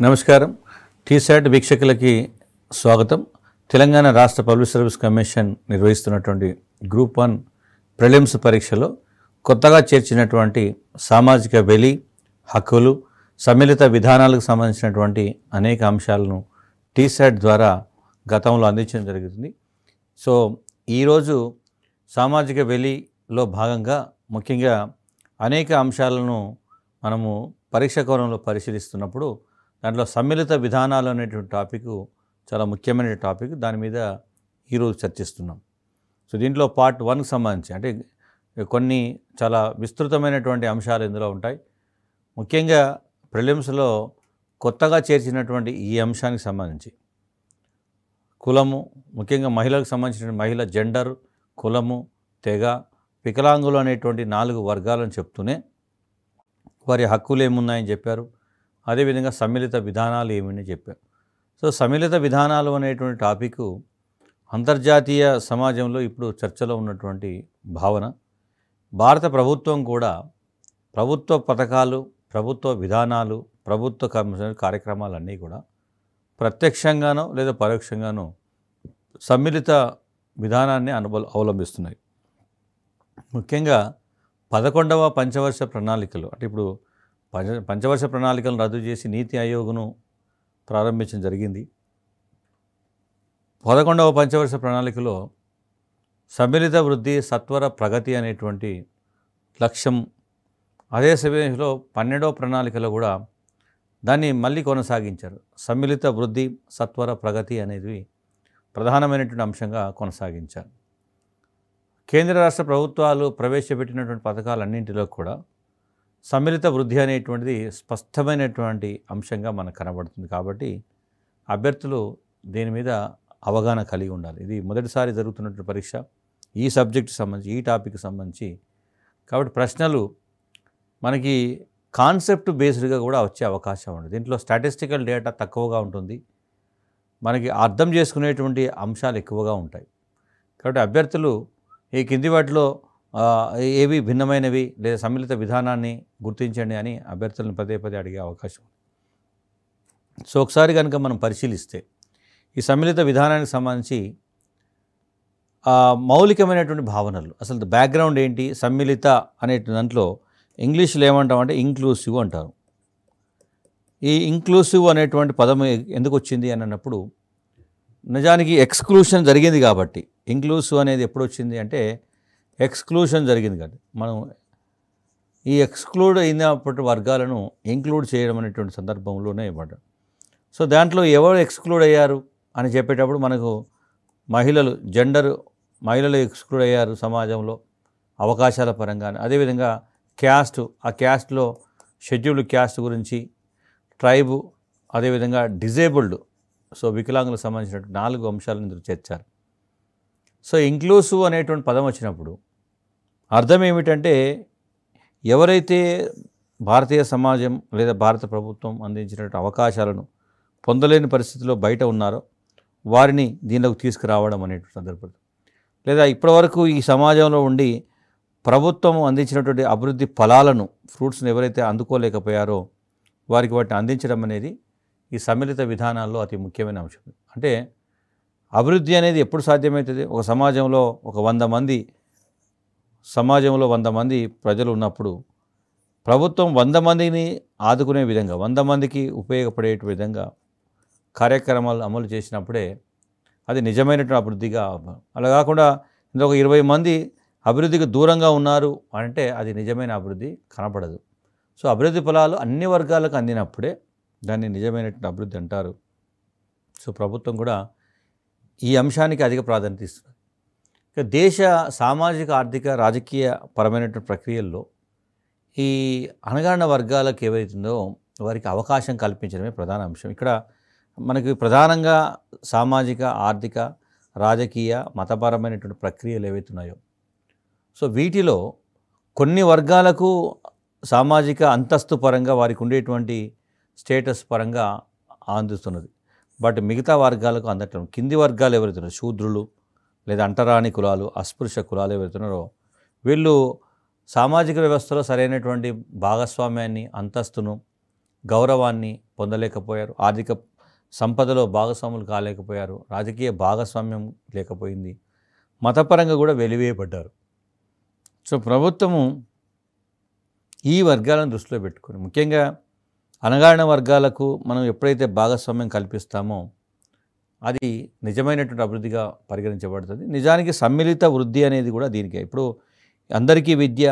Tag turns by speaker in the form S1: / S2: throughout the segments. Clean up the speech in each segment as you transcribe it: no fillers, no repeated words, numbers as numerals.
S1: నమస్కారం. టీశాట్ వీక్షకులకి స్వాగతం. తెలంగాణ రాష్ట్ర పబ్లిక్ సర్వీస్ కమిషన్ నిర్వహిస్తున్నటువంటి గ్రూప్ 1 ప్రిలిమ్స్ పరీక్షలో కొత్తగా చేర్చినటువంటి సామాజిక వెలి, హక్కులు, సమ్మిళిత విధానాలకు సంబంధించినటువంటి అనేక అంశాలను టీశాట్ ద్వారా గతంలో అందించడం జరుగుతుంది. సో ఈరోజు సామాజిక వెలిలో భాగంగా ముఖ్యంగా అనేక అంశాలను మనము పరీక్ష కోణంలో పరిశీలిస్తున్నప్పుడు దాంట్లో సమ్మిళిత విధానాలు అనేటువంటి టాపిక్ చాలా ముఖ్యమైన టాపిక్. దాని మీద ఈరోజు చర్చిస్తున్నాం. సో దీంట్లో పార్ట్ 1కి సంబంధించి అంటే కొన్ని చాలా విస్తృతమైనటువంటి అంశాలు ఇందులో ఉంటాయి. ముఖ్యంగా ప్రిలిమ్స్లో కొత్తగా చేర్చినటువంటి ఈ అంశానికి సంబంధించి కులము, ముఖ్యంగా మహిళలకు సంబంధించిన మహిళ జెండర్, కులము, తెగ, వికలాంగులు అనేటువంటి 4 వర్గాలను చెప్తూనే వారి హక్కులు ఏమున్నాయని చెప్పారు. అదేవిధంగా సమ్మిళిత విధానాలు ఏమని చెప్పారు. సో సమ్మిళిత విధానాలు అనేటువంటి టాపిక్ అంతర్జాతీయ సమాజంలో ఇప్పుడు చర్చలో ఉన్నటువంటి భావన. భారత ప్రభుత్వం కూడా ప్రభుత్వ పథకాలు, ప్రభుత్వ విధానాలు, ప్రభుత్వ కార్యక్రమాలన్నీ కూడా ప్రత్యక్షంగానో లేదా పరోక్షంగానో సమ్మిళిత విధానాన్ని అవలంబిస్తున్నాయి. ముఖ్యంగా 11వ పంచవర్ష ప్రణాళికలు అంటే ఇప్పుడు పంచవర్ష ప్రణాళికలను రద్దు చేసి నీతి ఆయోగ్ను ప్రారంభించడం జరిగింది. 11వ పంచవర్ష ప్రణాళికలో సమ్మిళిత వృద్ధి, సత్వర ప్రగతి అనేటువంటి లక్ష్యం, అదే సమయంలో 12వ ప్రణాళికలో కూడా దాన్ని మళ్ళీ కొనసాగించారు. సమ్మిళిత వృద్ధి, సత్వర ప్రగతి అనేది ప్రధానమైనటువంటి అంశంగా కొనసాగించారు. కేంద్ర రాష్ట్ర ప్రభుత్వాలు ప్రవేశపెట్టినటువంటి పథకాలన్నింటిలో కూడా సమ్మిళిత వృద్ధి అనేటువంటిది స్పష్టమైనటువంటి అంశంగా మనకు కనబడుతుంది. కాబట్టి అభ్యర్థులు దీని మీద అవగాహన కలిగి ఉండాలి. ఇది మొదటిసారి జరుగుతున్నటువంటి పరీక్ష ఈ సబ్జెక్టుకి సంబంధించి, ఈ టాపిక్కి సంబంధించి. కాబట్టి ప్రశ్నలు మనకి కాన్సెప్ట్ బేస్డ్గా కూడా వచ్చే అవకాశం ఉంది. దీంట్లో స్టాటిస్టికల్ డేటా తక్కువగా ఉంటుంది, మనకి అర్థం చేసుకునేటువంటి అంశాలు ఎక్కువగా ఉంటాయి. కాబట్టి అభ్యర్థులు ఈ కింది వాటిలో ఏవి భిన్నమైనవి లేదా సమ్మిళిత విధానాన్ని గుర్తించండి అని అభ్యర్థులను పదే పదే అడిగే అవకాశం. సో ఒకసారి కనుక మనం పరిశీలిస్తే ఈ సమ్మిళిత విధానానికి సంబంధించి మౌలికమైనటువంటి భావనలు, అసలు బ్యాక్గ్రౌండ్ ఏంటి, సమ్మిళిత అనే దాంట్లో ఇంగ్లీష్లో ఏమంటామంటే ఇంక్లూసివ్ అంటారు. ఈ ఇంక్లూసివ్ అనేటువంటి పదం ఎందుకు వచ్చింది అని అన్నప్పుడు నిజానికి ఎక్స్క్లూషన్ జరిగింది కాబట్టి. ఇంక్లూసివ్ అనేది ఎప్పుడు వచ్చింది అంటే ఎక్స్క్లూషన్ జరిగింది కాబట్టి మనం ఈ ఎక్స్క్లూడ్ అయినప్పటి వర్గాలను ఇంక్లూడ్ చేయడం అనేటువంటి సందర్భంలోనే ఇవ్వడం. సో దాంట్లో ఎవరు ఎక్స్క్లూడ్ అయ్యారు అని చెప్పేటప్పుడు మనకు మహిళలు, జెండర్, మహిళలు ఎక్స్క్లూడ్ అయ్యారు సమాజంలో అవకాశాల పరంగా. అదేవిధంగా క్యాస్ట్, ఆ క్యాస్ట్లో షెడ్యూల్డ్ క్యాస్ట్ గురించి, ట్రైబు, అదేవిధంగా డిజేబుల్డ్, సో వికలాంగులకు సంబంధించిన 4 అంశాలను ఇందులో చేర్చారు. సో ఇంక్లూసివ్ అనేటువంటి పదం వచ్చినప్పుడు అర్థం ఏమిటంటే ఎవరైతే భారతీయ సమాజం లేదా భారత ప్రభుత్వం అందించినటువంటి అవకాశాలను పొందలేని పరిస్థితిలో బయట ఉన్నారో వారిని దీనిలోకి తీసుకురావడం అనేటువంటి సందర్భం. లేదా ఇప్పటివరకు ఈ సమాజంలో ఉండి ప్రభుత్వం అందించినటువంటి అభివృద్ధి ఫలాలను, ఫ్రూట్స్ని ఎవరైతే అందుకోలేకపోయారో వారికి వాటిని అందించడం అనేది ఈ సమ్మిళిత విధానాల్లో అతి ముఖ్యమైన అంశం. అంటే అభివృద్ధి అనేది ఎప్పుడు సాధ్యమవుతుంది? ఒక సమాజంలో 100 మంది ప్రజలు ఉన్నప్పుడు ప్రభుత్వం 100 మందిని ఆదుకునే విధంగా, 100 మందికి ఉపయోగపడే విధంగా కార్యక్రమాలు అమలు చేసినప్పుడే అది నిజమైనటువంటి అభివృద్ధిగా. అలా కాకుండా ఇందులో ఒక 20 మంది అభివృద్ధికి దూరంగా ఉన్నారు అంటే అది నిజమైన అభివృద్ధి కనపడదు. సో అభివృద్ధి ఫలాలు అన్ని వర్గాలకు అందినప్పుడే దాన్ని నిజమైనటువంటి అభివృద్ధి అంటారు. సో ప్రభుత్వం కూడా ఈ అంశానికి అధిక ప్రాధాన్యత ఇస్తుంది. ఇక దేశ సామాజిక, ఆర్థిక, రాజకీయ పరమైనటువంటి ప్రక్రియల్లో ఈ అణగారిన వర్గాలకు ఏవైతుందో వారికి అవకాశం కల్పించడమే ప్రధాన అంశం. ఇక్కడ మనకి ప్రధానంగా సామాజిక, ఆర్థిక, రాజకీయ, మతపరమైనటువంటి ప్రక్రియలు ఏవైతున్నాయో సో వీటిలో కొన్ని వర్గాలకు సామాజిక అంతస్తు పరంగా వారికి ఉండేటువంటి స్టేటస్ పరంగా అందిస్తున్నది. బట్ మిగతా వర్గాలకు అందటం, కింది వర్గాలు ఎవరైతున్నారో శూద్రులు లేదా అంటరాని కులాలు, అస్పృశ్య కులాలు ఎవరైతున్నారో వీళ్ళు సామాజిక వ్యవస్థలో సరైనటువంటి భాగస్వామ్యాన్ని, అంతస్తును గౌరవాన్ని పొందలేకపోయారు, ఆర్థిక సంపదలో భాగస్వాములు కాలేకపోయారు, రాజకీయ భాగస్వామ్యం లేకపోయింది, మతపరంగా కూడా వెలివేయబడ్డారు. సో ప్రభుత్వము ఈ వర్గాలను దృష్టిలో పెట్టుకొని, ముఖ్యంగా అణగారిన వర్గాలకు మనం ఎప్పుడైతే భాగస్వామ్యం కల్పిస్తామో అది నిజమైనటువంటి అభివృద్ధిగా పరిగణించబడుతుంది. నిజానికి సమ్మిళిత వృద్ధి అనేది కూడా దీనికే. ఇప్పుడు అందరికీ విద్య,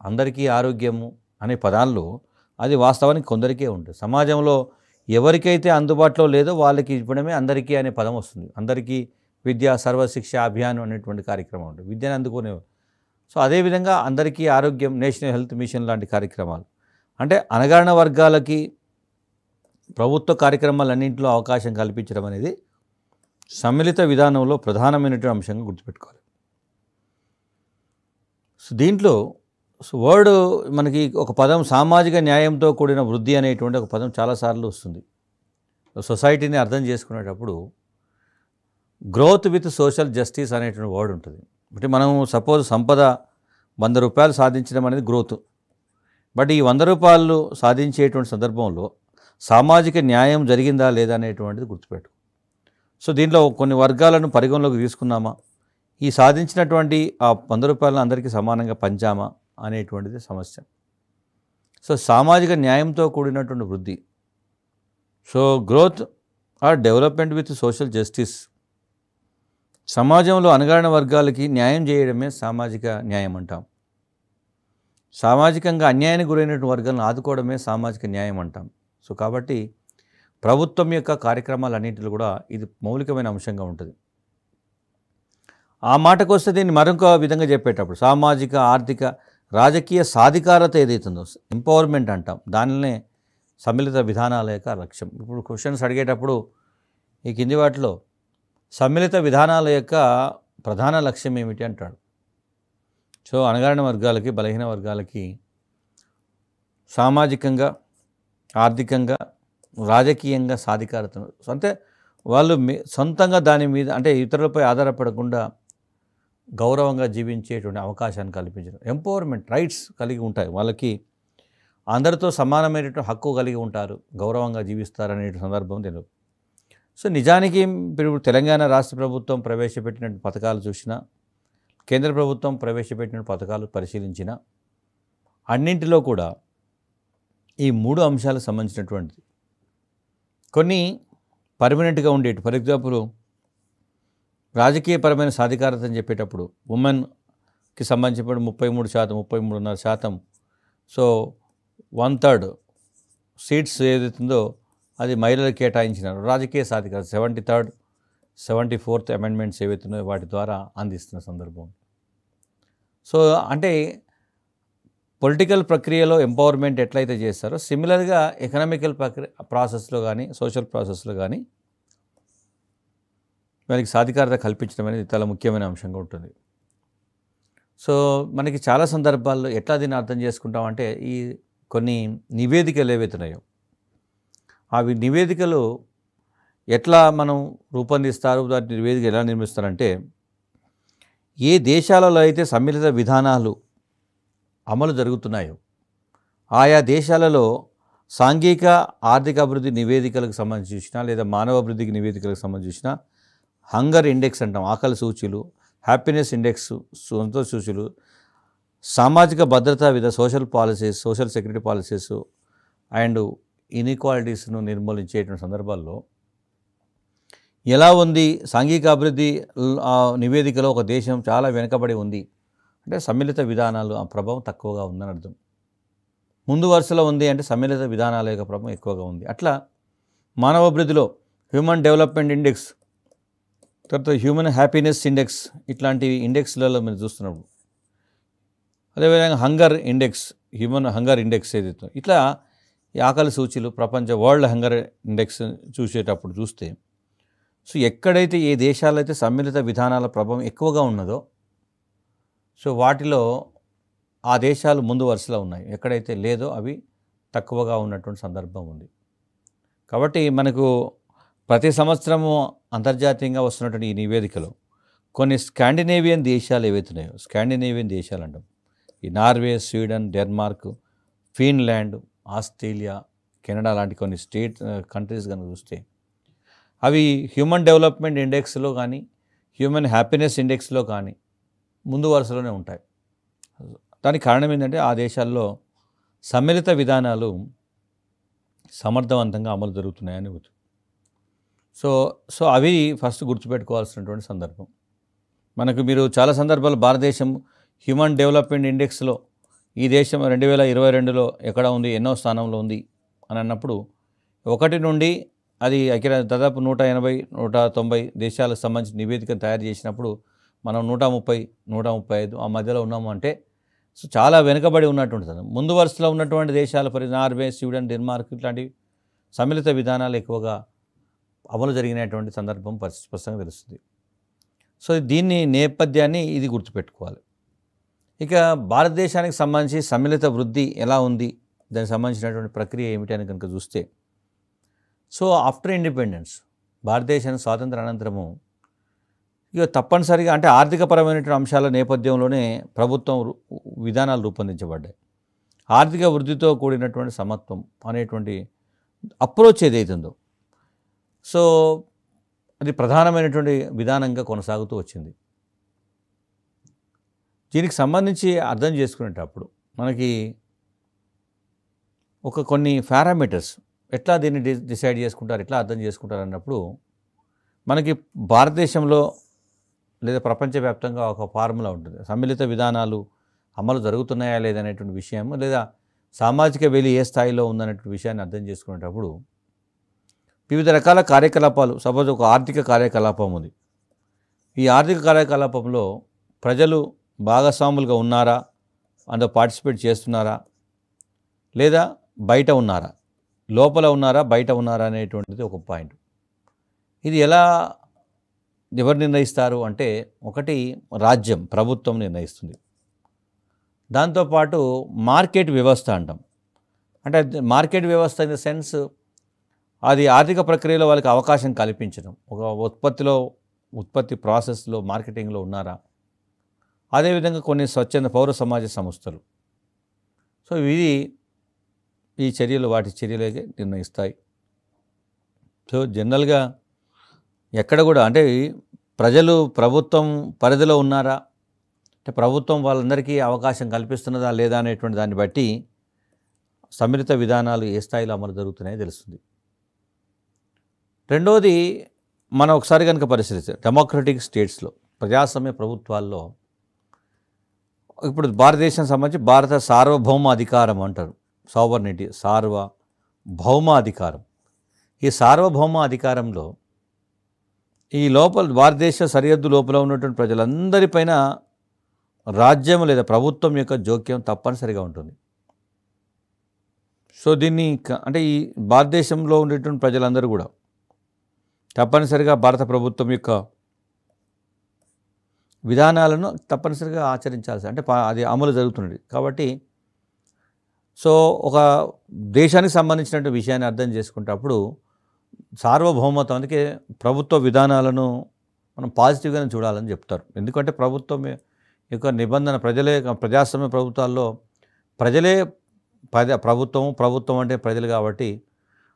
S1: అందరికీ ఆరోగ్యము అనే పదాల్లో అది వాస్తవానికి కొందరికే ఉంటుంది. సమాజంలో ఎవరికైతే అందుబాటులో లేదో వాళ్ళకి ఇవ్వడమే అందరికీ అనే పదం వస్తుంది. అందరికీ విద్య, సర్వశిక్ష అభియాన్ అనేటువంటి కార్యక్రమం ఉంటుంది, విద్యను అందుకునే. సో అదేవిధంగా అందరికీ ఆరోగ్యం, నేషనల్ హెల్త్ మిషన్ లాంటి కార్యక్రమాలు, అంటే అణగారిన వర్గాలకి ప్రభుత్వ కార్యక్రమాలన్నింటిలో అవకాశం కల్పించడం అనేది సమ్మిళిత విధానంలో ప్రధానమైనటువంటి అంశంగా గుర్తుపెట్టుకోవాలి. సో దీంట్లో వర్డ్ మనకి ఒక పదం సామాజిక న్యాయంతో కూడిన వృద్ధి అనేటువంటి ఒక పదం చాలాసార్లు వస్తుంది. సొసైటీని అర్థం చేసుకునేటప్పుడు గ్రోత్ విత్ సోషల్ జస్టిస్ అనేటువంటి వర్డ్ ఉంటుంది. అంటే మనం సపోజ్ సంపద 100 రూపాయలు సాధించడం అనేది గ్రోత్. బట్ ఈ 100 రూపాయలు సాధించేటువంటి సందర్భంలో సామాజిక న్యాయం జరిగిందా లేదా అనేటువంటిది గుర్తుపెట్టు. సో దీంట్లో కొన్ని వర్గాలను పరిగణలోకి తీసుకున్నామా, ఈ సాధించినటువంటి ఆ 100 రూపాయలను అందరికీ సమానంగా పంచామా అనేటువంటిది సమస్య. సో సామాజిక న్యాయంతో కూడినటువంటి వృద్ధి, so growth are development with social justice, సమాజంలో అణగారిన వర్గాలకి న్యాయం చేయడమే సామాజిక న్యాయం అంటాం. సామాజికంగా అన్యాయానికి గురైనటువంటి వర్గాలను ఆదుకోవడమే సామాజిక న్యాయం అంటాం. సో కాబట్టి ప్రభుత్వం యొక్క కార్యక్రమాలన్నింటిలో కూడా ఇది మౌలికమైన అంశంగా ఉంటుంది. ఆ మాటకు వస్తే దీన్ని మరొక విధంగా చెప్పేటప్పుడు సామాజిక, ఆర్థిక, రాజకీయ సాధికారత ఏదైతుందో ఎంపవర్మెంట్ అంటాం, దానినే సమ్మిళిత విధానాల యొక్క లక్ష్యం. ఇప్పుడు క్వశ్చన్స్ అడిగేటప్పుడు ఈ కింది వాటిలో సమ్మిళిత విధానాల యొక్క ప్రధాన లక్ష్యం ఏమిటి అంటాడు. సో అణగారిన వర్గాలకి, బలహీన వర్గాలకి సామాజికంగా, ఆర్థికంగా, రాజకీయంగా సాధికారతను, అంటే వాళ్ళు సొంతంగా దాని మీద, అంటే ఇతరులపై ఆధారపడకుండా గౌరవంగా జీవించేటువంటి అవకాశాన్ని కల్పించడం, ఎంపవర్మెంట్, రైట్స్ కలిగి ఉంటాయి వాళ్ళకి, అందరితో సమానమైనటువంటి హక్కు కలిగి ఉంటారు, గౌరవంగా జీవిస్తారనే సందర్భం తెలియదు. సో నిజానికి ఇప్పుడు తెలంగాణ రాష్ట్ర ప్రభుత్వం ప్రవేశపెట్టిన పథకాలు చూసినా, కేంద్ర ప్రభుత్వం ప్రవేశపెట్టిన పథకాలు పరిశీలించినా, అన్నింటిలో కూడా ఈ 3 అంశాలకు సంబంధించినటువంటిది కొన్ని పర్మనెంట్గా ఉండేవి. ఫర్ ఎగ్జాంపుల్ రాజకీయపరమైన సాధికారత అని చెప్పేటప్పుడు ఉమెన్కి సంబంధించినప్పుడు 33%, 33.5%, సో 1/3 సీట్స్ ఏదైతుందో అది మహిళలకు కేటాయించినారు. రాజకీయ సాధికారత 73rd, 74th అమెండ్మెంట్స్ ఏవైతున్నాయో వాటి ద్వారా అందిస్తున్న సందర్భం. సో అంటే పొలిటికల్ ప్రక్రియలో ఎంపవర్మెంట్ ఎట్లయితే చేస్తారో సిమిలర్గా ఎకనామికల్ ప్రాసెస్లో కానీ, సోషల్ ప్రాసెస్లో కానీ వాళ్ళకి సాధికారత కల్పించడం అనేది చాలా ముఖ్యమైన అంశంగా ఉంటుంది. సో మనకి చాలా సందర్భాల్లో ఎట్లా దీన్ని అర్థం చేసుకుంటామంటే, ఈ కొన్ని నివేదికలు ఏవైతున్నాయో అవి నివేదికలు ఎట్లా మనం రూపొందిస్తారు, దాని నివేదిక ఎలా నిర్మిస్తారంటే, ఏ దేశాలలో అయితే సమ్మిళిత విధానాలు అమలు జరుగుతున్నాయో ఆయా దేశాలలో సాంఘిక, ఆర్థిక అభివృద్ధి నివేదికలకు సంబంధించి చూసినా, లేదా మానవ అభివృద్ధికి నివేదికలకు సంబంధించి చూసినా, హంగర్ ఇండెక్స్ అంటాం, ఆకలి సూచీలు, హ్యాపీనెస్ ఇండెక్స్, సంతోష సూచీలు, సామాజిక భద్రతా social policies, social security policies and ఇన్ఈక్వాలిటీస్ను నిర్మూలించేటువంటి సందర్భాల్లో ఎలా ఉంది సాంఘిక అభివృద్ధి నివేదికలో ఒక దేశం చాలా వెనుకబడి ఉంది అంటే సమ్మిళిత విధానాలు ఆ ప్రభావం తక్కువగా ఉందని అర్థం. ముందు వరుసలో ఉంది అంటే సమ్మిళిత విధానాల యొక్క ప్రభావం ఎక్కువగా ఉంది. అట్లా మానవ అభివృద్ధిలో హ్యూమన్ డెవలప్మెంట్ ఇండెక్స్, తర్వాత హ్యూమన్ హ్యాపీనెస్ ఇండెక్స్, ఇట్లాంటి ఇండెక్స్లలో మీరు చూస్తున్నప్పుడు, అదేవిధంగా hunger index, human hunger index ఏదైతే, ఇట్లా ఈ ఆకలి సూచీలు, ప్రపంచ వరల్డ్ హంగర్ ఇండెక్స్ చూసేటప్పుడు చూస్తే, సో ఎక్కడైతే ఏ దేశాలైతే సమ్మిళిత విధానాల ప్రభావం ఎక్కువగా ఉన్నదో సో వాటిలో ఆ దేశాలు ముందు వరుసలో ఉన్నాయి, ఎక్కడైతే లేదో అవి తక్కువగా ఉన్నటువంటి సందర్భం ఉంది. కాబట్టి మనకు ప్రతి సంవత్సరము అంతర్జాతీయంగా వస్తున్నటువంటి ఈ నివేదికలో కొన్ని స్కాండినేవియన్ దేశాలు ఏవైతున్నాయో, స్కాండినేవియన్ దేశాలు అంటాం, ఈ Norway, Sweden, Denmark, Finland, Australia, Canada లాంటి కొన్ని కంట్రీస్ కనుక చూస్తే అవి హ్యూమన్ డెవలప్మెంట్ ఇండెక్స్లో కానీ హ్యూమన్ హ్యాపీనెస్ ఇండెక్స్లో కానీ ముందు వరుసలోనే ఉంటాయి. దానికి కారణం ఏంటంటే ఆ దేశాల్లో సమ్మిళిత విధానాలు సమర్థవంతంగా అమలు జరుగుతున్నాయని సో అవి ఫస్ట్ గుర్తుపెట్టుకోవాల్సినటువంటి సందర్భం. మనకు మీరు చాలా సందర్భాలు భారతదేశం హ్యూమన్ డెవలప్మెంట్ ఇండెక్స్లో ఈ దేశం 2022లో ఎక్కడ ఉంది, ఎన్నో స్థానంలో ఉంది అని అన్నప్పుడు 1 నుండి అది దాదాపు 180, 190 దేశాలకు సంబంధించిన నివేదికను తయారు చేసినప్పుడు మనం 130, 135 ఆ మధ్యలో ఉన్నాము అంటే సో చాలా వెనుకబడి ఉన్నటువంటి ముందు వరుసలో ఉన్నటువంటి దేశాల నార్వే, స్వీడన్, డెన్మార్క్ ఇట్లాంటి సమ్మిళిత విధానాలు ఎక్కువగా అమలు జరిగినటువంటి సందర్భం స్పష్టంగా తెలుస్తుంది. సో దీన్ని నేపథ్యాన్ని ఇది గుర్తుపెట్టుకోవాలి. ఇక భారతదేశానికి సంబంధించి సమ్మిళిత వృద్ధి ఎలా ఉంది, దానికి సంబంధించినటువంటి ప్రక్రియ ఏమిటి అని కనుక చూస్తే సో ఆఫ్టర్ ఇండిపెండెన్స్ భారతదేశానికి స్వాతంత్ర అనంతరము ఇక తప్పనిసరిగా అంటే ఆర్థికపరమైనటువంటి అంశాల నేపథ్యంలోనే ప్రభుత్వం విధానాలు రూపొందించబడ్డాయి. ఆర్థిక వృద్ధితో కూడినటువంటి సమత్వం అనేటువంటి అప్రోచ్ ఏదైతుందో సో అది ప్రధానమైనటువంటి విధానంగా కొనసాగుతూ వచ్చింది. దీనికి సంబంధించి అర్థం చేసుకునేటప్పుడు మనకి కొన్ని పారామీటర్స్ ఎట్లా దీన్ని డిసైడ్ చేసుకుంటారు, ఎట్లా అర్థం చేసుకుంటారు అన్నప్పుడు మనకి భారతదేశంలో లేదా ప్రపంచవ్యాప్తంగా ఒక ఫార్ములా ఉంటుంది. సమ్మిళిత విధానాలు అమలు జరుగుతున్నాయా లేదనేటువంటి విషయం, లేదా సామాజిక వెలి ఏ స్థాయిలో ఉందనేటువంటి విషయాన్ని అర్థం చేసుకునేటప్పుడు వివిధ రకాల కార్యకలాపాలు, సపోజ్ ఒక ఆర్థిక కార్యకలాపం ఉంది. ఈ ఆర్థిక కార్యకలాపంలో ప్రజలు భాగస్వాములుగా ఉన్నారా, అందులో పార్టిసిపేట్ చేస్తున్నారా, లేదా బయట ఉన్నారా, లోపల ఉన్నారా బయట ఉన్నారా అనేటువంటిది ఒక పాయింట్. ఇది ఎవరు నిర్ణయిస్తారు అంటే ఒకటి రాజ్యం, ప్రభుత్వం నిర్ణయిస్తుంది. దాంతోపాటు మార్కెట్ వ్యవస్థ అంటాం. అంటే మార్కెట్ వ్యవస్థ ఇన్ ద సెన్స్ అది ఆర్థిక ప్రక్రియలో వాళ్ళకి అవకాశం కల్పించడం, ఒక ఉత్పత్తి ప్రాసెస్లో మార్కెటింగ్లో ఉన్నారా, అదేవిధంగా కొన్ని స్వచ్ఛంద పౌర సమాజ సంస్థలు. సో ఈ చర్యలు వాటి చర్యలే నిర్ణయిస్తాయి. సో జనరల్గా ఎక్కడ కూడా అంటే ప్రజలు ప్రభుత్వం పరిధిలో ఉన్నారా, అంటే ప్రభుత్వం వాళ్ళందరికీ అవకాశం కల్పిస్తున్నదా లేదా అనేటువంటి దాన్ని బట్టి సమ్మిళిత విధానాలు ఏ స్థాయిలో అమలు జరుగుతున్నాయో తెలుస్తుంది. రెండవది మనం ఒకసారి కనుక పరిశీలిస్తే డెమోక్రటిక్ స్టేట్స్లో ప్రజాస్వామ్య ప్రభుత్వాల్లో ఇప్పుడు భారతదేశం సంబంధించి భారత సార్వభౌమ అధికారం అంటారు, సావర్నిటీ, సార్వభౌమ అధికారం. ఈ సార్వభౌమ అధికారంలో ఈ భారతదేశ సరిహద్దు లోపల ఉన్నటువంటి ప్రజలందరిపైన రాజ్యం లేదా ప్రభుత్వం యొక్క జోక్యం తప్పనిసరిగా ఉంటుంది. సో దీన్ని అంటే ఈ భారతదేశంలో ఉండేటువంటి ప్రజలందరూ కూడా తప్పనిసరిగా భారత ప్రభుత్వం యొక్క విధానాలను తప్పనిసరిగా ఆచరించాల్సి, అంటే అది అమలు జరుగుతున్నది కాబట్టి. సో ఒక దేశానికి సంబంధించినటువంటి విషయాన్ని అర్థం చేసుకునేటప్పుడు సార్వభౌమత్వం, అందుకే ప్రభుత్వ విధానాలను మనం పాజిటివ్గానే చూడాలని చెప్తారు. ఎందుకంటే ప్రభుత్వం యొక్క నిబంధన ప్రజాస్వామ్య ప్రభుత్వాల్లో ప్రజలే ప్రభుత్వం అంటే ప్రజలు కాబట్టి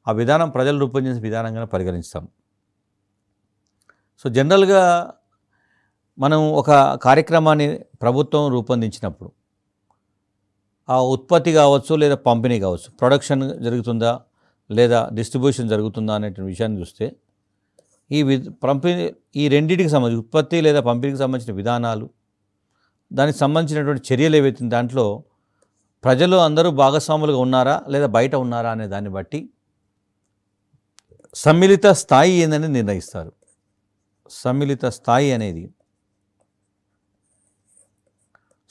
S1: ఆ విధానం ప్రజలు రూపొందించిన విధానంగా పరిగణిస్తాం. సో జనరల్గా మనం ఒక కార్యక్రమాన్ని ప్రభుత్వం రూపొందించినప్పుడు ఆ ఉత్పత్తి కావచ్చు లేదా పంపిణీ కావచ్చు, ప్రొడక్షన్ జరుగుతుందా లేదా డిస్ట్రిబ్యూషన్ జరుగుతుందా అనే విషయాన్ని చూస్తే ఈ రెండింటికి సంబంధించి ఉత్పత్తి లేదా పంపిణీకి సంబంధించిన విధానాలు, దానికి సంబంధించినటువంటి చర్యలు ఏవైతే దాంట్లో ప్రజలు అందరూ భాగస్వాములుగా ఉన్నారా లేదా బయట ఉన్నారా అనే దాన్ని బట్టి సమ్మిళిత స్థాయి ఏందని నిర్ణయిస్తారు. సమ్మిళిత స్థాయి అనేది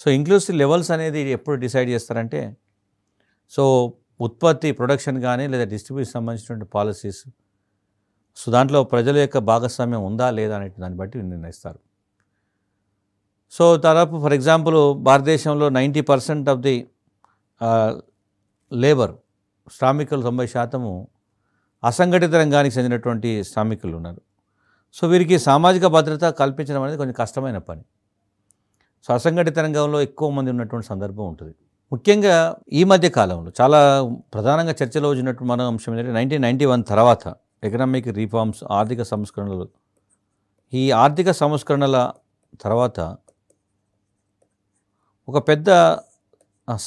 S1: సో ఇంక్లూసివ్ లెవెల్స్ అనేది ఎప్పుడు డిసైడ్ చేస్తారంటే సో ఉత్పత్తి ప్రొడక్షన్ కానీ లేదా డిస్ట్రిబ్యూషన్ సంబంధించినటువంటి పాలసీస్, సో దాంట్లో ప్రజల యొక్క భాగస్వామ్యం ఉందా లేదా అనే దాన్ని బట్టి నిర్ణయిస్తారు. సో దాదాపు ఫర్ ఎగ్జాంపుల్ భారతదేశంలో 90% ఆఫ్ ది లేబర్ శ్రామికులు 90% అసంఘటిత రంగానికి చెందినటువంటి శ్రామికులు ఉన్నారు. సో వీరికి సామాజిక భద్రత కల్పించడం అనేది కొంచెం కష్టమైన పని. సో అసంఘటిత రంగంలో ఎక్కువ మంది ఉన్నటువంటి సందర్భం ఉంటుంది. ముఖ్యంగా ఈ మధ్య కాలంలో చాలా ప్రధానంగా చర్చలో వచ్చినట్టు మన అంశం ఏంటంటే 1991 తర్వాత ఎకనామిక్ రిఫార్మ్స్, ఆర్థిక సంస్కరణలు. ఈ ఆర్థిక సంస్కరణల తర్వాత ఒక పెద్ద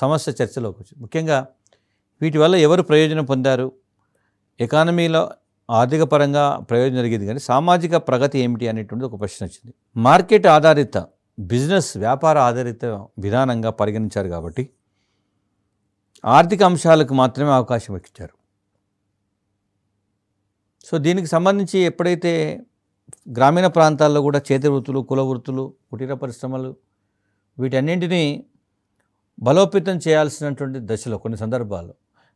S1: సమస్య చర్చలోకి వచ్చింది. ముఖ్యంగా వీటి వల్ల ఎవరు ప్రయోజనం పొందారు? ఎకానమీలో ఆర్థిక పరంగా ప్రయోజనం జరిగేది, కానీ సామాజిక ప్రగతి ఏమిటి అనేటువంటిది ఒక ప్రశ్న వచ్చింది. మార్కెట్ ఆధారిత బిజినెస్, వ్యాపార ఆధారిత విధానంగా పరిగణించారు కాబట్టి ఆర్థిక అంశాలకు మాత్రమే అవకాశం ఇచ్చారు. సో దీనికి సంబంధించి ఎప్పుడైతే గ్రామీణ ప్రాంతాల్లో కూడా చేతి వృత్తులు, కుల వృత్తులు, కుటీర పరిశ్రమలు వీటన్నింటినీ బలోపేతం చేయాల్సినటువంటి దశలో కొన్ని సందర్భాల్లో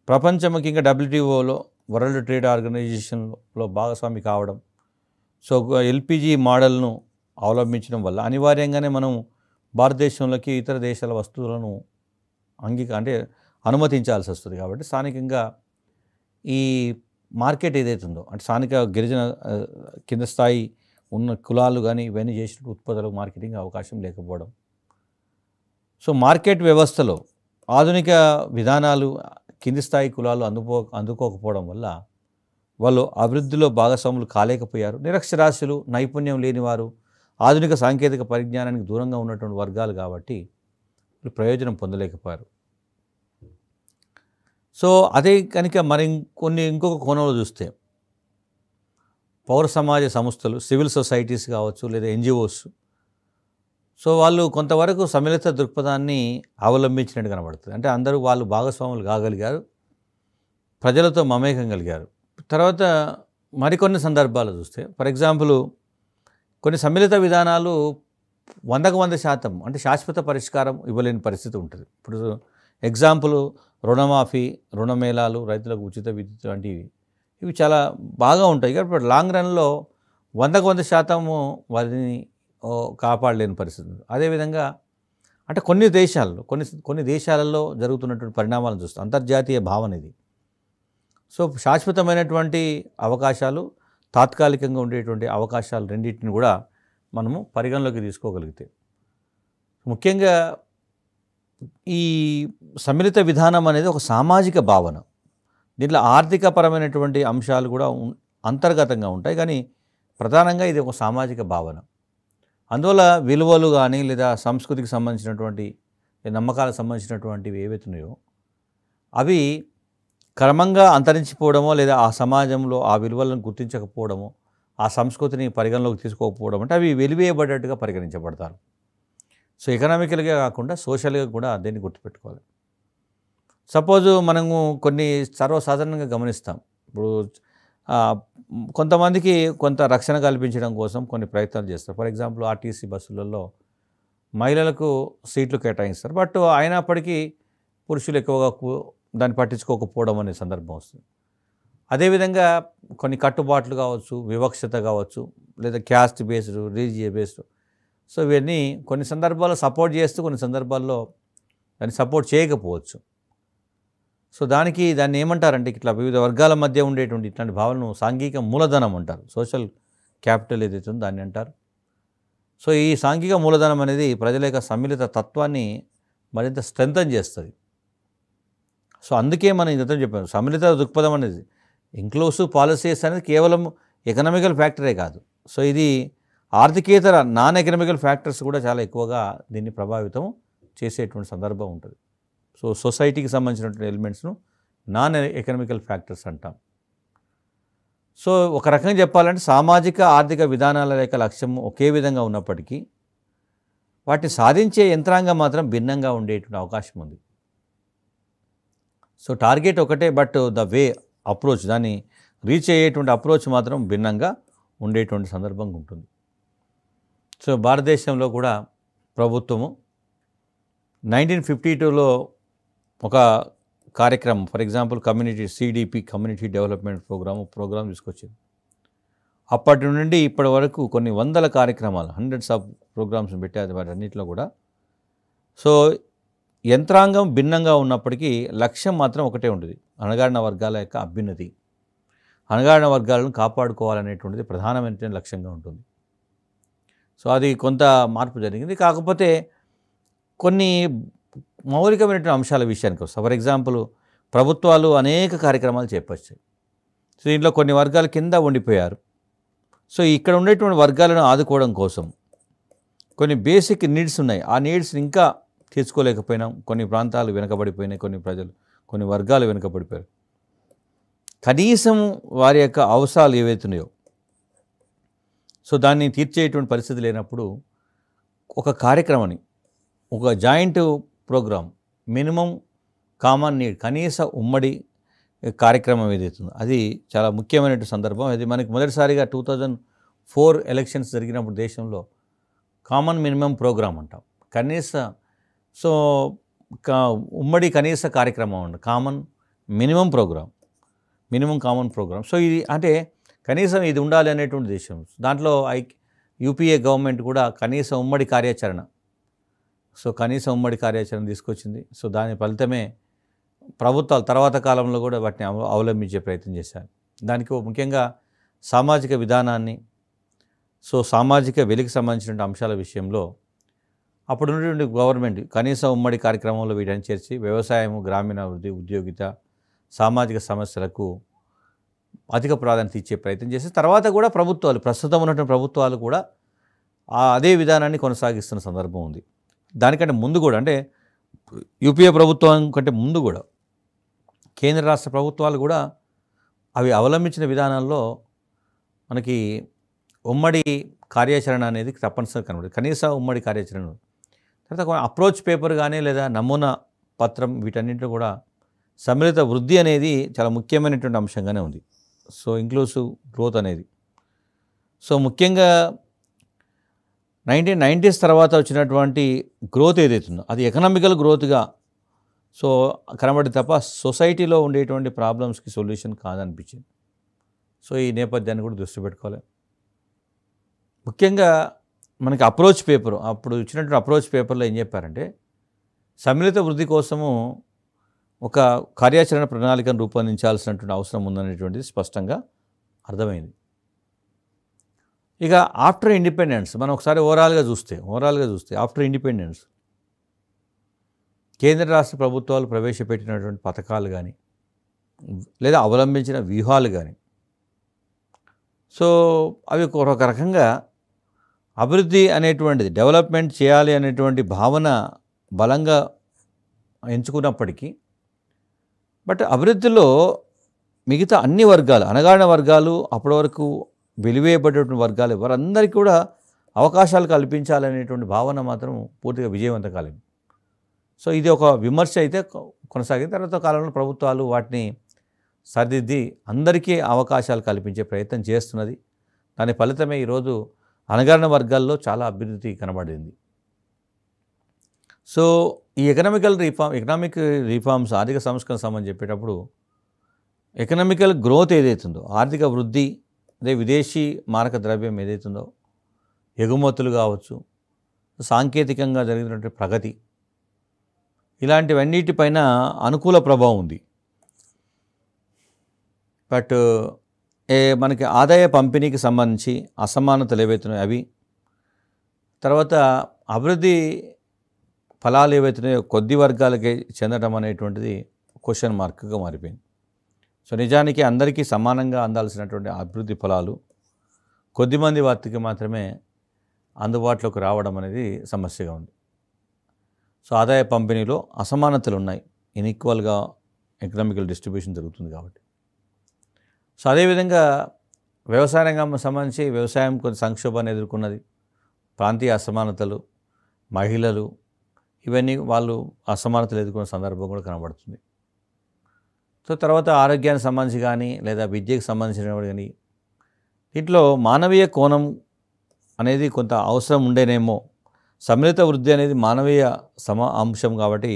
S1: ప్రపంచం, ముఖ్యంగా WTOలో, వరల్డ్ ట్రేడ్ ఆర్గనైజేషన్లో భాగస్వామి కావడం, సో ఎల్పిజి మోడల్ను అవలంబించడం వల్ల అనివార్యంగానే మనం భారతదేశంలోకి ఇతర దేశాల వస్తువులను అనుమతించాల్సి వస్తుంది. కాబట్టి స్థానికంగా ఈ మార్కెట్ ఏదైతే ఉందో, అంటే స్థానిక గిరిజన కింద స్థాయి ఉన్న కులాలు కానీ ఇవన్నీ చేసిన ఉత్పత్తులకు మార్కెటింగ్ అవకాశం లేకపోవడం. సో మార్కెట్ వ్యవస్థలో ఆధునిక విధానాలు కింది స్థాయి కులాలు అందుకోకపోవడం వల్ల వాళ్ళు అభివృద్ధిలో భాగస్వాములు కాలేకపోయారు. నిరక్షరాస్యులు, నైపుణ్యం లేనివారు, ఆధునిక సాంకేతిక పరిజ్ఞానానికి దూరంగా ఉన్నటువంటి వర్గాలు కాబట్టి ప్రయోజనం పొందలేకపోయారు. సో అదే కనుక మరి ఇంకొక కోణంలో చూస్తే పౌర సమాజ సంస్థలు, సివిల్ సొసైటీస్ కావచ్చు, లేదా NGOs, సో వాళ్ళు కొంతవరకు సమ్మిళిత దృక్పథాన్ని అవలంబించినట్టు కనబడుతుంది. అంటే అందరూ వాళ్ళు భాగస్వాములు కాగలిగారు, ప్రజలతో మమేకం కలిగారు. తర్వాత మరికొన్ని సందర్భాలు చూస్తే, ఫర్ ఎగ్జాంపుల్, కొన్ని సమ్మిళిత విధానాలు 100% అంటే శాశ్వత పరిష్కారం ఇవ్వలేని పరిస్థితి ఉంటుంది. ఇప్పుడు ఎగ్జాంపుల్ రుణమాఫీ, రుణమేళాలు, రైతులకు ఉచిత విద్యుత్ వంటివి, ఇవి చాలా బాగా ఉంటాయి. కాబట్టి లాంగ్ రన్లో 100% వారిని కాపాడలేని పరిస్థితి. అదేవిధంగా అంటే కొన్ని దేశాలలో జరుగుతున్నటువంటి పరిణామాలను చూస్తాం. అంతర్జాతీయ భావన ఇది. సో శాశ్వతమైనటువంటి అవకాశాలు, తాత్కాలికంగా ఉండేటువంటి అవకాశాలు రెండింటిని కూడా మనము పరిగణలోకి తీసుకోగలిగితే, ముఖ్యంగా ఈ సమ్మిళిత విధానం అనేది ఒక సామాజిక భావన. దీంట్లో ఆర్థికపరమైనటువంటి అంశాలు కూడా అంతర్గతంగా ఉంటాయి, కానీ ప్రధానంగా ఇది ఒక సామాజిక భావన. అందువల్ల విలువలు కానీ, లేదా సంస్కృతికి సంబంధించినటువంటి, నమ్మకాలకు సంబంధించినటువంటివి ఏవైతే ఉన్నాయో అవి క్రమంగా అంతరించిపోవడమో, లేదా ఆ సమాజంలో ఆ విలువలను గుర్తించకపోవడమో, ఆ సంస్కృతిని పరిగణలోకి తీసుకోకపోవడం, అంటే అవి వెలివేయబడ్డట్టుగా పరిగణించబడతారు. సో ఎకనామికల్గా కాకుండా సోషల్గా కూడా దీన్ని గుర్తుపెట్టుకోవాలి. సపోజ్ మనము కొన్ని సర్వసాధారణంగా గమనిస్తాం. ఇప్పుడు కొంతమందికి కొంత రక్షణ కల్పించడం కోసం కొన్ని ప్రయత్నాలు చేస్తారు. ఫర్ ఎగ్జాంపుల్ ఆర్టీసీ బస్సులలో మహిళలకు సీట్లు కేటాయిస్తారు, బట్ అయినప్పటికీ పురుషులు ఎక్కువగా దాన్ని పట్టించుకోకపోవడం అనే సందర్భం వస్తుంది. అదేవిధంగా కొన్ని కట్టుబాట్లు కావచ్చు, వివక్షత కావచ్చు, లేదా caste based, religious based, so ఇవన్నీ కొన్ని సందర్భాల్లో సపోర్ట్ చేస్తూ, కొన్ని సందర్భాల్లో దాన్ని సపోర్ట్ చేయకపోవచ్చు. సో దాన్ని ఏమంటారంటే, ఇట్లా వివిధ వర్గాల మధ్య ఉండేటువంటి ఇట్లాంటి భావనను సాంఘిక మూలధనం అంటారు. సోషల్ క్యాపిటల్ ఏదైతే ఉందో దాన్ని అంటారు. సో ఈ సాంఘిక మూలధనం అనేది ప్రజల యొక్క సమ్మిళిత తత్వాన్ని మరింత స్ట్రెంథన్ చేస్తుంది. సో అందుకే మనం ఇంత చెప్పాము, సమ్మిళిత దృక్పథం అనేది, ఇంక్లూసివ్ పాలసీస్ అనేది కేవలం ఎకనామికల్ ఫ్యాక్టరే కాదు. సో ఇది ఆర్థికేతర నాన్ ఎకనామికల్ ఫ్యాక్టర్స్ కూడా చాలా ఎక్కువగా దీన్ని ప్రభావితం చేసేటువంటి సందర్భం ఉంటుంది. సో సొసైటీకి సంబంధించినటువంటి ఎలిమెంట్స్ను నాన్ ఎకనామికల్ ఫ్యాక్టర్స్ అంటాం. సో ఒక రకంగా చెప్పాలంటే సామాజిక ఆర్థిక విధానాల యొక్క లక్ష్యం ఒకే విధంగా ఉన్నప్పటికీ వాటిని సాధించే యంత్రాంగం మాత్రం భిన్నంగా ఉండేటువంటి అవకాశం ఉంది. సో టార్గెట్ ఒకటే, బట్ ద వే అప్రోచ్, దాన్ని రీచ్ అయ్యేటువంటి అప్రోచ్ మాత్రం భిన్నంగా ఉండేటువంటి సందర్భంగా ఉంటుంది. సో భారతదేశంలో కూడా ప్రభుత్వము 1952లో ఒక కార్యక్రమం, for example CDP community development program తీసుకొచ్చింది. అప్పటి నుండి ఇప్పటి వరకు కొన్ని వందల కార్యక్రమాలు, హండ్రెడ్స్ ఆఫ్ ప్రోగ్రామ్స్ పెట్టారు. వాటి అన్నింటిలో కూడా సో యంత్రాంగం భిన్నంగా ఉన్నప్పటికీ లక్ష్యం మాత్రం ఒకటే ఉంటుంది, అణగారిన వర్గాల యొక్క అభ్యున్నతి, అణగారిన వర్గాలను కాపాడుకోవాలనేటువంటిది ప్రధానమైన లక్ష్యంగా ఉంటుంది. సో అది కొంత మార్పు జరిగింది. కాకపోతే కొన్ని మౌలికమైనటువంటి అంశాల విషయానికి వస్తాం. ఫర్ ఎగ్జాంపుల్ ప్రభుత్వాలు అనేక కార్యక్రమాలు చేపట్టాయి. సో దీంట్లో కొన్ని వర్గాలు కింద ఉండిపోయారు. సో ఇక్కడ ఉండేటువంటి వర్గాలను ఆదుకోవడం కోసం కొన్ని బేసిక్ నీడ్స్ ఉన్నాయి. ఆ నీడ్స్ని ఇంకా తీర్చుకోలేకపోయినాం. కొన్ని ప్రాంతాలు వెనుకబడిపోయినాయి, కొన్ని వర్గాలు వెనుకబడిపోయారు. కనీసం వారి యొక్క అవసరాలు ఏవైతున్నాయో సో దాన్ని తీర్చేటువంటి పరిస్థితి లేనప్పుడు ఒక కార్యక్రమాన్ని, ఒక joint program, minimum common need, కనీస ఉమ్మడి కార్యక్రమం ఏదైతుందో అది చాలా ముఖ్యమైన సందర్భం. అది మనకి మొదటిసారిగా 2004 ఎలక్షన్స్ జరిగినప్పుడు దేశంలో కామన్ మినిమం ప్రోగ్రామ్ అంటాం. సో ఉమ్మడి కనీస కార్యక్రమం అండి, common minimum common program. So ఇది అంటే కనీసం ఇది ఉండాలి అనేటువంటి దేశం. దాంట్లో యూపీఏ గవర్నమెంట్ కూడా కనీస ఉమ్మడి కార్యాచరణ తీసుకొచ్చింది. సో దాని ఫలితమే ప్రభుత్వాలు తర్వాత కాలంలో కూడా వాటిని అవలంబించే ప్రయత్నం చేశారు. దానికి ముఖ్యంగా సామాజిక విధానాన్ని, సామాజిక వెలికి సంబంధించిన అంశాల విషయంలో అప్పుడు ఉన్నటువంటి గవర్నమెంట్ కనీస ఉమ్మడి కార్యక్రమంలో వీటిని చేర్చి వ్యవసాయం, గ్రామీణాభివృద్ధి, ఉద్యోగిత, సామాజిక సమస్యలకు అధిక ప్రాధాన్యత ఇచ్చే ప్రయత్నం చేసి తర్వాత కూడా ప్రస్తుతం ఉన్నటువంటి ప్రభుత్వాలు కూడా అదే విధానాన్ని కొనసాగిస్తున్న సందర్భం ఉంది. దానికంటే ముందు కూడా, అంటే యూపీఏ ప్రభుత్వం కంటే ముందు కూడా కేంద్ర రాష్ట్ర ప్రభుత్వాలు కూడా అవి అవలంబించిన విధానాల్లో మనకి ఉమ్మడి కార్యాచరణ అనేది తప్పనిసరిగా కనబడుతుంది. కనీస ఉమ్మడి కార్యాచరణ తర్వాత అప్రోచ్ పేపర్ కానీ లేదా నమూనా పత్రం వీటన్నింటిలో కూడా సమ్మిళిత వృద్ధి అనేది చాలా ముఖ్యమైనటువంటి అంశంగానే ఉంది. సో ఇంక్లూసివ్ గ్రోత్ అనేది ముఖ్యంగా 1990s తర్వాత వచ్చినటువంటి గ్రోత్ ఏదైతుందో అది ఎకనామికల్ గ్రోత్గా కనబడి తప్ప సొసైటీలో ఉండేటువంటి ప్రాబ్లమ్స్కి సొల్యూషన్ కాదనిపించింది. సో ఈ నేపథ్యాన్ని కూడా దృష్టి పెట్టుకోవాలి. ముఖ్యంగా మనకి అప్పుడు ఇచ్చినటువంటి అప్రోచ్ పేపర్లో ఏం చెప్పారంటే సమ్మిళిత వృద్ధి కోసము ఒక కార్యాచరణ ప్రణాళికను రూపొందించాల్సినటువంటి అవసరం ఉందనేటువంటిది స్పష్టంగా అర్థమైంది. ఇక ఆఫ్టర్ ఇండిపెండెన్స్ మనం ఒకసారి ఓవరాల్గా చూస్తే ఆఫ్టర్ ఇండిపెండెన్స్ కేంద్ర రాష్ట్ర ప్రభుత్వాలు ప్రవేశపెట్టినటువంటి పథకాలు కానీ లేదా అవలంబించిన వ్యూహాలు కానీ అవి ఒక రకంగా అభివృద్ధి అనేటువంటిది, డెవలప్మెంట్ చేయాలి అనేటువంటి భావన బలంగా ఎంచుకున్నప్పటికీ బట్ అభివృద్ధిలో మిగతా అన్ని వర్గాలు, అణగారిన వర్గాలు, అప్పటి వరకు వెలివేయబడేటువంటి వర్గాలు వారందరికీ కూడా అవకాశాలు కల్పించాలనేటువంటి భావన మాత్రం పూర్తిగా విజయవంతం కాలేదు. ఇది ఒక విమర్శ అయితే కొనసాగింది. తర్వాత కాలంలో ప్రభుత్వాలు వాటిని సరిదిద్ది అందరికీ అవకాశాలు కల్పించే ప్రయత్నం చేస్తున్నది. దాని ఫలితమే ఈరోజు అణగారిన వర్గాల్లో చాలా అభివృద్ధి కనబడింది. ఈ ఎకనామిక్ రిఫార్మ్స్, ఆర్థిక సంస్కరణ సంబంధించి చెప్పేటప్పుడు ఎకనామికల్ గ్రోత్ ఏదైతుందో, ఆర్థిక వృద్ధి, అదే విదేశీ మారక ద్రవ్యం ఏదైతుందో, ఎగుమతులు కావచ్చు, సాంకేతికంగా జరిగినటువంటి ప్రగతి, ఇలాంటివన్నిటిపైన అనుకూల ప్రభావం ఉంది. బట్ మనకి ఆదాయ పంపిణీకి సంబంధించి అసమానతలు ఏవైతున్నాయో అవి, తర్వాత అభివృద్ధి ఫలాలు ఏవైతున్నాయో కొద్ది వర్గాలకే చెందడం అనేటువంటిది క్వశ్చన్ మార్క్గా మారిపోయింది. నిజానికి అందరికీ సమానంగా అందాల్సినటువంటి అభివృద్ధి ఫలాలు కొద్దిమంది వారికి మాత్రమే అందుబాటులోకి రావడం అనేది సమస్యగా ఉంది. ఆదాయ పంపిణీలో అసమానతలు ఉన్నాయి, ఇన్ఈక్వల్గా ఎకనామికల్ డిస్ట్రిబ్యూషన్ జరుగుతుంది కాబట్టి. అదేవిధంగా వ్యవసాయ రంగం సంబంధించి వ్యవసాయం కొంత సంక్షోభాన్ని ఎదుర్కొన్నది. ప్రాంతీయ అసమానతలు, మహిళలు, ఇవన్నీ వాళ్ళు అసమానతలు ఎదుర్కొన్న సందర్భం కూడా కనబడుతుంది. తర్వాత ఆరోగ్యానికి సంబంధించి కానీ లేదా విద్యకు సంబంధించిన కానీ దీంట్లో మానవీయ కోణం అనేది కొంత అవసరం ఉండేనేమో. సమ్మిళిత వృద్ధి అనేది మానవీయ అంశం కాబట్టి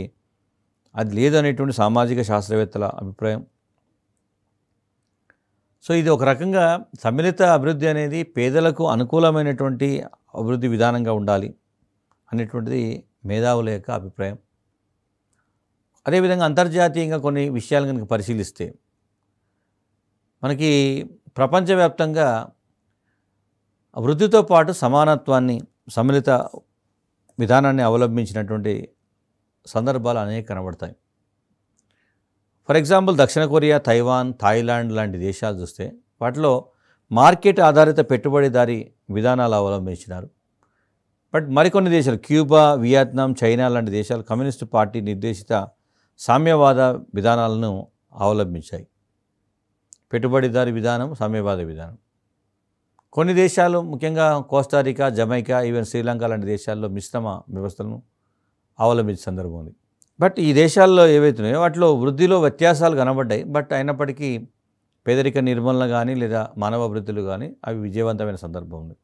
S1: అది లేదనేటువంటి సామాజిక శాస్త్రవేత్తల అభిప్రాయం. ఇది ఒక రకంగా సమ్మిళిత అభివృద్ధి అనేది పేదలకు అనుకూలమైనటువంటి అభివృద్ధి విధానంగా ఉండాలి అనేటువంటిది మేధావుల యొక్క అభిప్రాయం. అదేవిధంగా అంతర్జాతీయంగా కొన్ని విషయాలు కనుక పరిశీలిస్తే మనకి ప్రపంచవ్యాప్తంగా వృద్ధితో పాటు సమానత్వాన్ని, సమ్మిళిత విధానాన్ని అవలంబించినటువంటి సందర్భాలు అనేక కనబడతాయి. ఫర్ ఎగ్జాంపుల్ దక్షిణ కొరియా, తైవాన్, థాయిలాండ్ లాంటి దేశాలు చూస్తే వాటిలో మార్కెట్ ఆధారిత పెట్టుబడిదారీ విధానాలు అవలంబించినారు. బట్ మరికొన్ని దేశాలు క్యూబా, వియత్నాం, చైనా లాంటి దేశాలు కమ్యూనిస్టు పార్టీ నిర్దేశిత సామ్యవాద విధానాలను అవలంబించాయి. పెట్టుబడిదారీ విధానం, సామ్యవాద విధానం. కొన్ని దేశాలు ముఖ్యంగా కోస్టారికా, జమైకా, ఈవెన్ శ్రీలంక లాంటి దేశాల్లో మిశ్రమ వ్యవస్థలను అవలంబించే సందర్భం ఉంది. బట్ ఈ దేశాల్లో ఏవైతున్నాయో వాటిలో వృద్ధిలో వ్యత్యాసాలు కనబడ్డాయి. బట్ అయినప్పటికీ పేదరిక నిర్మూలన కానీ లేదా మానవ అభివృద్ధులు కానీ అవి విజయవంతమైన సందర్భం ఉంది.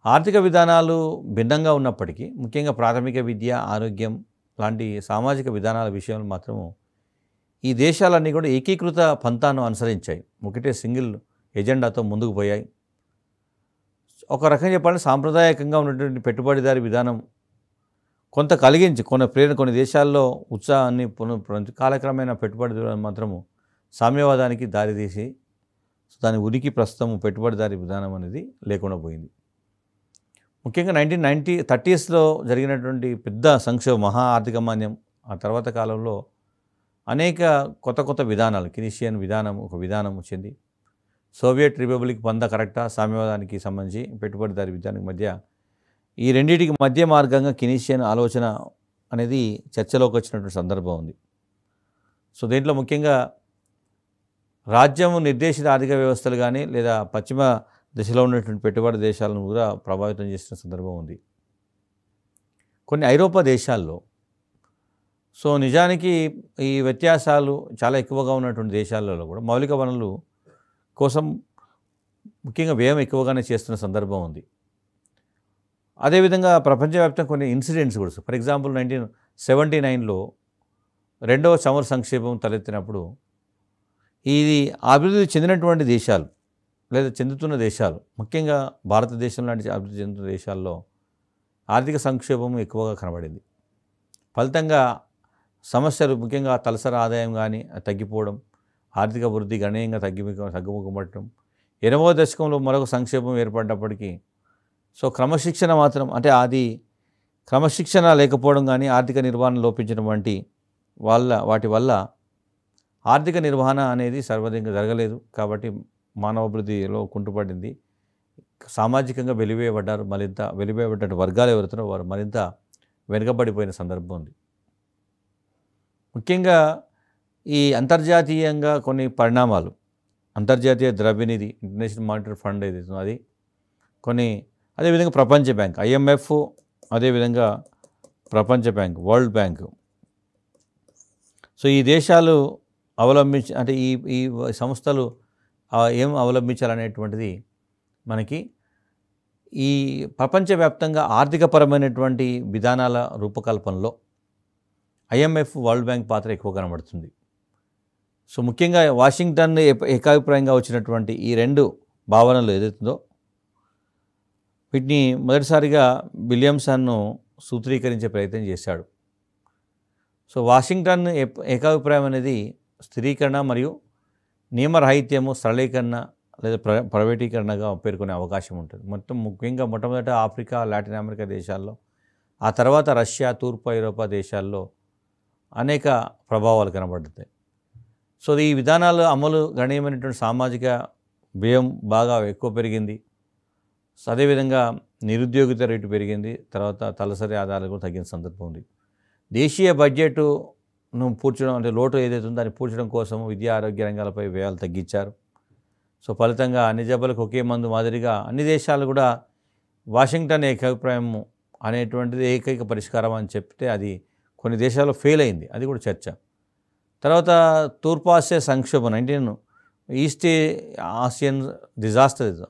S1: ఆర్థిక విధానాలు భిన్నంగా ఉన్నప్పటికీ ముఖ్యంగా ప్రాథమిక విద్య, ఆరోగ్యం లాంటి సామాజిక విధానాల విషయంలో మాత్రము ఈ దేశాలన్నీ కూడా ఏకీకృత పంథాను అనుసరించాయి. ఒకటే సింగిల్ ఎజెండాతో ముందుకు పోయాయి. ఒక రకంగా చెప్పాలంటే సాంప్రదాయకంగా ఉన్నటువంటి పెట్టుబడిదారీ విధానం కొంత కలిగించి కొన్ని దేశాల్లో ఉత్సాహాన్ని కాలక్రమేణా పెట్టుబడిదారు మాత్రము సామ్యవాదానికి దారితీసి దాని ఉనికి ప్రస్తుతం పెట్టుబడిదారీ విధానం అనేది లేకుండా పోయింది. ముఖ్యంగా 1930s జరిగినటువంటి పెద్ద సంక్షోభం, మహా ఆర్థిక మాంద్యం, ఆ తర్వాత కాలంలో అనేక కొత్త విధానాలు, కినీషియన్ విధానం ఒక విధానం వచ్చింది. సోవియట్ రిపబ్లిక్ పంద కరెక్టా, సామ్యవాదానికి సంబంధించి పెట్టుబడిదారీ విధానానికి మధ్య ఈ రెండింటికి మధ్య మార్గంగా కినీషియన్ ఆలోచన అనేది చర్చలోకి వచ్చినటువంటి సందర్భం ఉంది. సో దీంట్లో ముఖ్యంగా రాజ్యం నిర్దేశిత ఆర్థిక వ్యవస్థలు కానీ లేదా పశ్చిమ దిశలో ఉన్నటువంటి పెట్టుబడి దేశాలను కూడా ప్రభావితం చేసిన సందర్భం ఉంది. కొన్ని ఐరోపా దేశాల్లో సో నిజానికి ఈ వ్యత్యాసాలు చాలా ఎక్కువగా ఉన్నటువంటి దేశాలలో కూడా మౌలిక వనరులు కోసం ముఖ్యంగా వ్యయం ఎక్కువగానే చేస్తున్న సందర్భం ఉంది. అదేవిధంగా ప్రపంచవ్యాప్తంగా కొన్ని ఇన్సిడెంట్స్ కూడా, ఫర్ ఎగ్జాంపుల్ 1979లో రెండవ చమురు సంక్షేపం తలెత్తినప్పుడు ఇది అభివృద్ధి చెందినటువంటి దేశాలు లేదా చెందుతున్న దేశాలు, ముఖ్యంగా భారతదేశం లాంటి అభివృద్ధి చెందుతున్న దేశాల్లో ఆర్థిక సంక్షేపం ఎక్కువగా కనబడింది. ఫలితంగా సమస్యలు ముఖ్యంగా తలసరి ఆదాయం కానీ తగ్గిపోవడం, ఆర్థిక వృద్ధి గణనీయంగా తగ్గుముఖపడటం, 80వ దశకంలో మరొక సంక్షేపం ఏర్పడినప్పటికీ సో క్రమశిక్షణ మాత్రం అంటే అది క్రమశిక్షణ లేకపోవడం కానీ ఆర్థిక నిర్వహణ లోపించడం వంటి వాటి వల్ల ఆర్థిక నిర్వహణ అనేది సర్వధికంగా జరగలేదు. కాబట్టి మానవాభివృద్ధిలో కుంటుపడింది. సామాజికంగా వెలివేయబడ్డారు. మరింత వెలివేయబడ్డ వర్గాలు ఎవరుతారో వారు మరింత వెనుకబడిపోయిన సందర్భం ఉంది. ముఖ్యంగా ఈ అంతర్జాతీయంగా కొన్ని పరిణామాలు, అంతర్జాతీయ ద్రవ్యనిధి ఇంటర్నేషనల్ మానిటరీ ఫండ్ ఏదైతే అది కొన్ని, అదేవిధంగా ప్రపంచ బ్యాంక్ IMF, అదేవిధంగా ప్రపంచ బ్యాంక్ వరల్డ్ బ్యాంక్, సో ఈ దేశాలు అవలంబించి అంటే ఈ సంస్థలు ఏం అవలంబించాలనేటువంటిది మనకి ఈ ప్రపంచవ్యాప్తంగా ఆర్థికపరమైనటువంటి విధానాల రూపకల్పనలో IMF, వరల్డ్ బ్యాంక్ పాత్ర ఎక్కువ కనబడుతుంది. సో ముఖ్యంగా వాషింగ్టన్ ఏకాభిప్రాయంగా వచ్చినటువంటి ఈ రెండు భావనలు ఏదైతుందో వీటిని మొదటిసారిగా విలియమ్సన్ను సూత్రీకరించే ప్రయత్నం చేశాడు. సో వాషింగ్టన్ ఏకాభిప్రాయం అనేది స్థిరీకరణ మరియు నియమరాహిత్యము, సరళీకరణ లేదా ప్రైవేటీకరణగా పేర్కొనే అవకాశం ఉంటుంది. ముఖ్యంగా మొట్టమొదట ఆఫ్రికా, లాటిన్ అమెరికా దేశాల్లో, ఆ తర్వాత రష్యా, తూర్పు ఐరోపా దేశాల్లో అనేక ప్రభావాలు కనబడుతాయి. సో ఈ విధానాలు అమలు గణనీయమైనటువంటి సామాజిక వ్యయం బాగా ఎక్కువ పెరిగింది. సో అదేవిధంగా నిరుద్యోగిత రేటు పెరిగింది. తర్వాత తలసరి ఆదాయాలు కూడా తగ్గిన సందర్భం ఉంది. దేశీయ బడ్జెట్ను పూడ్చడం అంటే లోటు ఏదైతే ఉందో దాన్ని పూడ్చడం కోసం విద్యా ఆరోగ్య రంగాలపై వ్యయాలు తగ్గించారు. సో ఫలితంగా అన్ని జబ్బులకు ఒకే మందు మాదిరిగా అన్ని దేశాలు కూడా వాషింగ్టన్ ఏకాభిప్రాయం అనేటువంటిది ఏకైక పరిష్కారం అని చెప్తే అది కొన్ని దేశాల్లో ఫెయిల్ అయింది. అది కూడా చర్చ. తర్వాత తూర్పు ఆసియా సంక్షోభం, ఈస్ట్ ఆసియన్ డిజాస్టర్,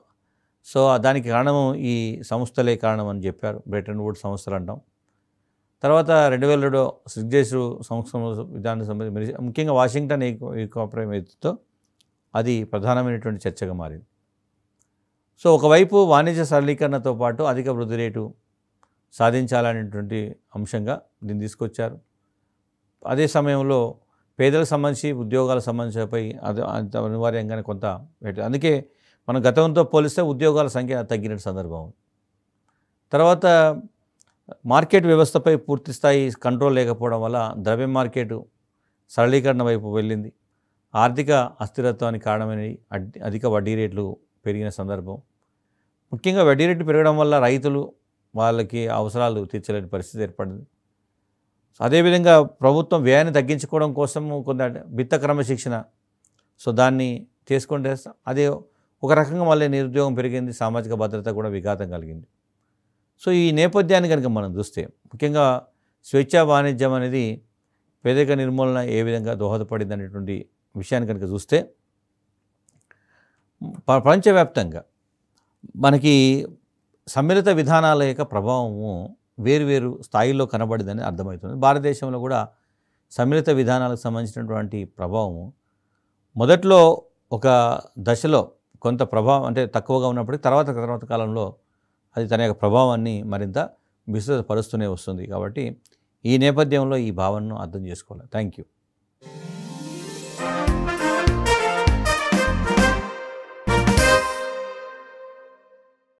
S1: సో దానికి కారణము ఈ సంస్థలే కారణం అని చెప్పారు. బ్రెటన్ వుడ్స్ సంస్థలు అంటాం. తర్వాత 2007 సిగ్జేసు సంస్థ విధానానికి సంబంధించి ముఖ్యంగా వాషింగ్టన్ ఏకాభిప్రాయం ఏదైతే అది ప్రధానమైనటువంటి చర్చగా మారింది. సో ఒకవైపు వాణిజ్య సరళీకరణతో పాటు అధిక వృద్ధి రేటు సాధించాలనేటువంటి అంశంగా దీన్ని తీసుకొచ్చారు. అదే సమయంలో పేదలకు సంబంధించి ఉద్యోగాల సంబంధించిపై అది అనివార్యంగానే కొంత అందుకే మనం గతంతో పోలిస్తే ఉద్యోగాల సంఖ్య తగ్గిన సందర్భం. తర్వాత మార్కెట్ వ్యవస్థపై పూర్తి స్థాయి కంట్రోల్ లేకపోవడం వల్ల ద్రవ్య మార్కెట్ సరళీకరణ వైపు వెళ్ళింది. ఆర్థిక అస్థిరత్వానికి కారణమైనవి అధిక వడ్డీ రేట్లు పెరిగిన సందర్భం. ముఖ్యంగా వడ్డీ రేట్లు పెరగడం వల్ల రైతులు వాళ్ళకి అవసరాలు తీర్చలేని పరిస్థితి ఏర్పడింది. అదేవిధంగా ప్రభుత్వం వ్యయాన్ని తగ్గించుకోవడం కోసం కొంత విత్త క్రమశిక్షణ దాన్ని చేసుకుంటే అదే ఒక రకంగా మళ్ళీ నిరుద్యోగం పెరిగింది, సామాజిక భద్రత కూడా విఘాతం కలిగింది. ఈ నేపథ్యాన్ని కనుక మనం చూస్తే ముఖ్యంగా స్వేచ్ఛా వాణిజ్యం అనేది పేదరిక నిర్మూలన ఏ విధంగా దోహదపడింది అనేటువంటి విషయాన్ని కనుక చూస్తే ప్రపంచవ్యాప్తంగా మనకి సమ్మిళిత విధానాల యొక్క ప్రభావము వేరు స్థాయిల్లో కనబడిందని అర్థమవుతుంది. భారతదేశంలో కూడా సమ్మిళిత విధానాలకు సంబంధించినటువంటి ప్రభావము మొదట్లో ఒక దశలో కొంత ప్రభావం అంటే తక్కువగా ఉన్నప్పటికీ తర్వాత కాలంలో అది తన యొక్క ప్రభావాన్ని మరింత విస్తృతపరుస్తూనే వస్తుంది. కాబట్టి ఈ నేపథ్యంలో ఈ భావనను అర్థం చేసుకోవాలి. Thank you.